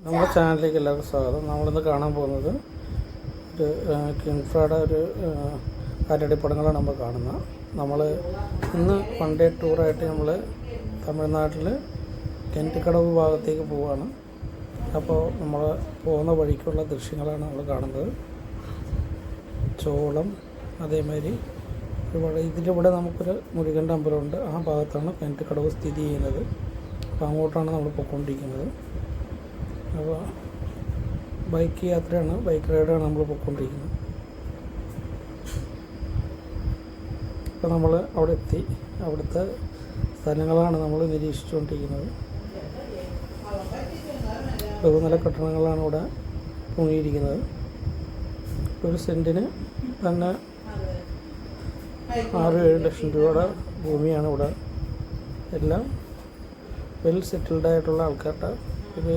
നമ്മുടെ ചാനലിലേക്ക് എല്ലാവർക്കും സ്വാഗതം. നമ്മളിന്ന് കാണാൻ പോകുന്നത് ഒരു കിൻഫ്രയുടെ ഒരു കാറ്റടിപ്പടങ്ങളാണ് നമ്മൾ കാണുന്നത്. നമ്മൾ ഇന്ന് വൺ ഡേ ടൂറായിട്ട് നമ്മൾ തമിഴ്നാട്ടിൽ കിണറ്റിക്കടവ് ഭാഗത്തേക്ക് പോവുകയാണ്. അപ്പോൾ നമ്മൾ പോകുന്ന വഴിക്കുള്ള ദൃശ്യങ്ങളാണ് നമ്മൾ കാണുന്നത്. ചോളം, അതേമാതിരി ഇതിലൂടെ നമുക്കൊരു മുരുകൻ്റെ അമ്പലമുണ്ട്. ആ ഭാഗത്താണ് കിണറ്റിക്കടവ് സ്ഥിതി ചെയ്യുന്നത്. അപ്പോൾ അങ്ങോട്ടാണ് നമ്മൾ പോയിക്കൊണ്ടിരിക്കുന്നത്. അപ്പോൾ ബൈക്ക് യാത്രയാണ്, ബൈക്ക് റൈഡാണ് നമ്മൾ പോയിക്കൊണ്ടിരിക്കുന്നത്. അപ്പോൾ നമ്മൾ അവിടെ എത്തി. അവിടുത്തെ സ്ഥലങ്ങളാണ് നമ്മൾ നിരീക്ഷിച്ചുകൊണ്ടിരിക്കുന്നത്. ബഹുനില കെട്ടിടങ്ങളാണ് ഇവിടെ തൂങ്ങിയിരിക്കുന്നത്. ഒരു സെൻറ്റിന് തന്നെ 6-7 ലക്ഷം രൂപയുടെ ഭൂമിയാണ് ഇവിടെ. എല്ലാം വെൽ സെറ്റിൽഡ് ആയിട്ടുള്ള ആൾക്കാരുടെ ഇത്